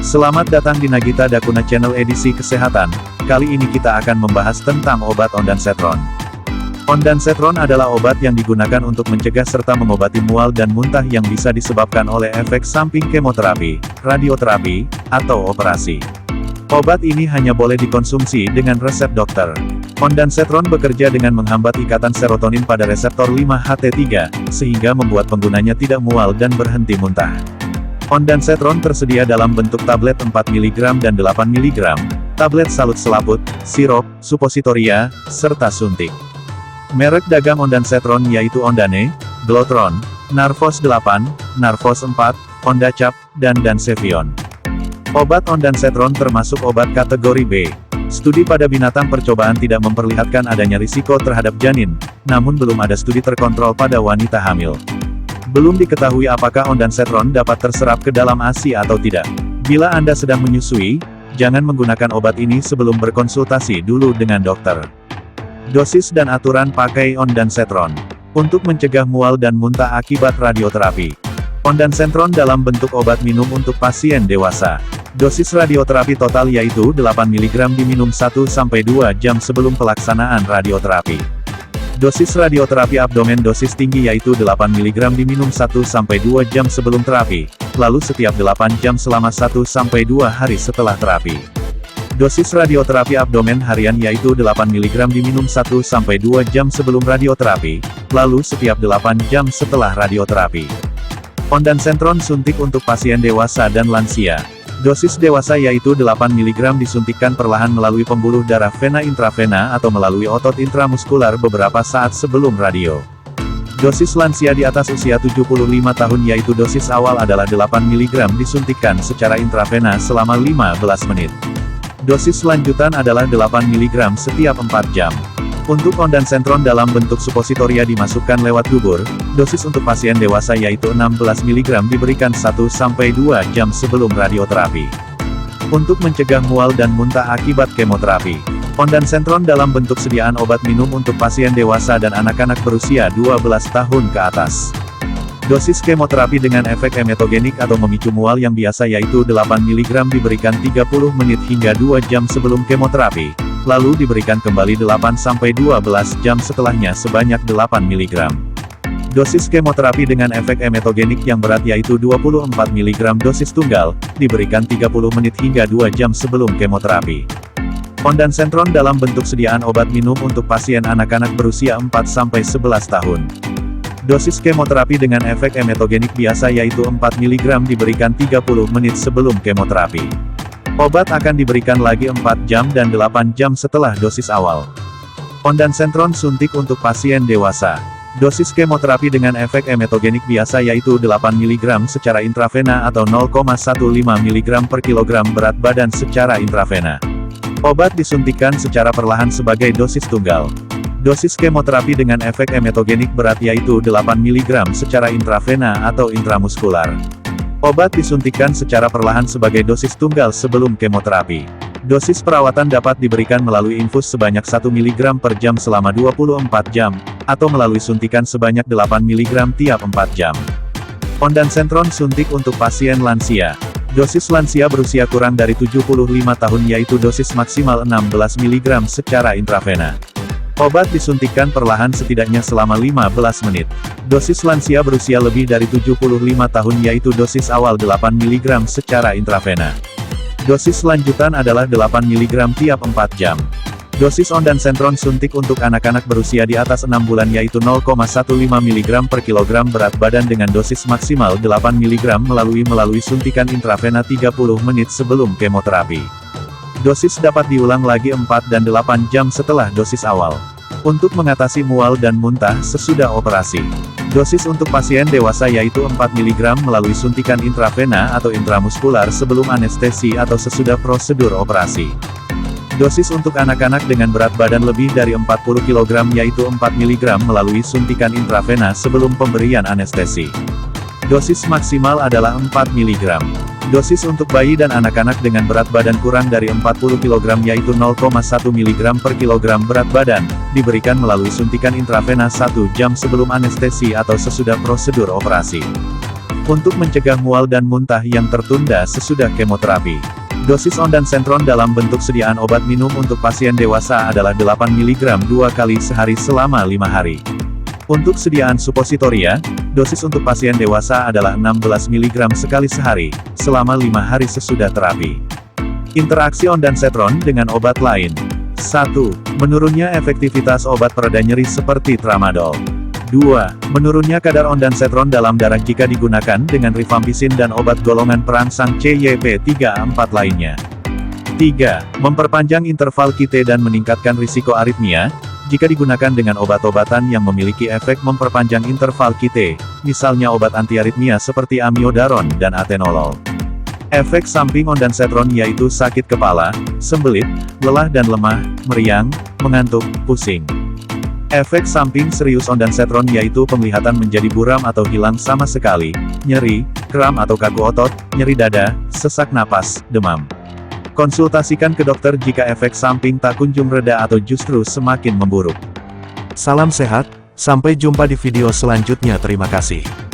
Selamat datang di Nagita Dakuna Channel edisi kesehatan. Kali ini kita akan membahas tentang obat ondansetron. Ondansetron adalah obat yang digunakan untuk mencegah serta mengobati mual dan muntah yang bisa disebabkan oleh efek samping kemoterapi, radioterapi, atau operasi. Obat ini hanya boleh dikonsumsi dengan resep dokter. Ondansetron bekerja dengan menghambat ikatan serotonin pada reseptor 5-HT3, sehingga membuat penggunanya tidak mual dan berhenti muntah. Ondansetron tersedia dalam bentuk tablet 4 mg dan 8 mg, tablet salut selaput, sirup, supositoria, serta suntik. Merek dagang ondansetron yaitu Ondane, Glotron, Narvos 8, Narvos 4, Ondacap, dan Dancevion. Obat ondansetron termasuk obat kategori B. Studi pada binatang percobaan tidak memperlihatkan adanya risiko terhadap janin, namun belum ada studi terkontrol pada wanita hamil. Belum diketahui apakah ondansetron dapat terserap ke dalam ASI atau tidak. Bila Anda sedang menyusui, jangan menggunakan obat ini sebelum berkonsultasi dulu dengan dokter. Dosis dan aturan pakai ondansetron. Untuk mencegah mual dan muntah akibat radioterapi. Ondansetron dalam bentuk obat minum untuk pasien dewasa. Dosis radioterapi total yaitu 8 mg diminum 1-2 jam sebelum pelaksanaan radioterapi. Dosis radioterapi abdomen dosis tinggi yaitu 8 mg diminum 1-2 jam sebelum terapi, lalu setiap 8 jam selama 1-2 hari setelah terapi. Dosis radioterapi abdomen harian yaitu 8 mg diminum 1-2 jam sebelum radioterapi, lalu setiap 8 jam setelah radioterapi. Ondansetron suntik untuk pasien dewasa dan lansia. Dosis dewasa yaitu 8 mg disuntikkan perlahan melalui pembuluh darah vena intravena atau melalui otot intramuskular beberapa saat sebelum radio. Dosis lansia di atas usia 75 tahun yaitu dosis awal adalah 8 mg disuntikkan secara intravena selama 15 menit. Dosis lanjutan adalah 8 mg setiap 4 jam. Untuk ondansetron dalam bentuk supositoria dimasukkan lewat dubur, dosis untuk pasien dewasa yaitu 16 mg diberikan 1-2 jam sebelum radioterapi. Untuk mencegah mual dan muntah akibat kemoterapi. Ondansetron dalam bentuk sediaan obat minum untuk pasien dewasa dan anak-anak berusia 12 tahun ke atas. Dosis kemoterapi dengan efek emetogenik atau memicu mual yang biasa yaitu 8 mg diberikan 30 menit hingga 2 jam sebelum kemoterapi. Lalu diberikan kembali 8-12 jam setelahnya sebanyak 8 mg. Dosis kemoterapi dengan efek emetogenik yang berat yaitu 24 mg dosis tunggal, diberikan 30 menit hingga 2 jam sebelum kemoterapi. Ondansetron dalam bentuk sediaan obat minum untuk pasien anak-anak berusia 4-11 tahun. Dosis kemoterapi dengan efek emetogenik biasa yaitu 4 mg diberikan 30 menit sebelum kemoterapi. Obat akan diberikan lagi 4 jam dan 8 jam setelah dosis awal. Ondansetron suntik untuk pasien dewasa. Dosis kemoterapi dengan efek emetogenik biasa yaitu 8 mg secara intravena atau 0,15 mg per kilogram berat badan secara intravena. Obat disuntikkan secara perlahan sebagai dosis tunggal. Dosis kemoterapi dengan efek emetogenik berat yaitu 8 mg secara intravena atau intramuskular. Obat disuntikkan secara perlahan sebagai dosis tunggal sebelum kemoterapi. Dosis perawatan dapat diberikan melalui infus sebanyak 1 mg per jam selama 24 jam, atau melalui suntikan sebanyak 8 mg tiap 4 jam. Ondansetron suntik untuk pasien lansia. Dosis lansia berusia kurang dari 75 tahun yaitu dosis maksimal 16 mg secara intravena. Obat disuntikkan perlahan setidaknya selama 15 menit. Dosis lansia berusia lebih dari 75 tahun yaitu dosis awal 8 mg secara intravena. Dosis lanjutan adalah 8 mg tiap 4 jam. Dosis ondansetron suntik untuk anak-anak berusia di atas 6 bulan yaitu 0,15 mg per kilogram berat badan dengan dosis maksimal 8 mg melalui suntikan intravena 30 menit sebelum kemoterapi. Dosis dapat diulang lagi 4 dan 8 jam setelah dosis awal. Untuk mengatasi mual dan muntah sesudah operasi. Dosis untuk pasien dewasa yaitu 4 mg melalui suntikan intravena atau intramuskular sebelum anestesi atau sesudah prosedur operasi. Dosis untuk anak-anak dengan berat badan lebih dari 40 kg yaitu 4 mg melalui suntikan intravena sebelum pemberian anestesi. Dosis maksimal adalah 4 mg. Dosis untuk bayi dan anak-anak dengan berat badan kurang dari 40 kg yaitu 0,1 mg per kilogram berat badan, diberikan melalui suntikan intravena 1 jam sebelum anestesi atau sesudah prosedur operasi. Untuk mencegah mual dan muntah yang tertunda sesudah kemoterapi. Dosis ondansetron dalam bentuk sediaan obat minum untuk pasien dewasa adalah 8 mg 2 kali sehari selama 5 hari. Untuk sediaan supositoria, dosis untuk pasien dewasa adalah 16 mg sekali sehari, selama 5 hari sesudah terapi. Interaksi ondansetron dengan obat lain. 1. Menurunnya efektivitas obat pereda nyeri seperti tramadol. 2. Menurunnya kadar ondansetron dalam darah jika digunakan dengan rifampisin dan obat golongan perangsang CYP3A4 lainnya. 3. Memperpanjang interval QT dan meningkatkan risiko aritmia, jika digunakan dengan obat-obatan yang memiliki efek memperpanjang interval QT, misalnya obat antiaritmia seperti amiodaron dan atenolol. Efek samping ondansetron yaitu sakit kepala, sembelit, lelah dan lemah, meriang, mengantuk, pusing. Efek samping serius ondansetron yaitu penglihatan menjadi buram atau hilang sama sekali, nyeri, kram atau kaku otot, nyeri dada, sesak napas, demam. Konsultasikan ke dokter jika efek samping tak kunjung reda atau justru semakin memburuk. Salam sehat, sampai jumpa di video selanjutnya. Terima kasih.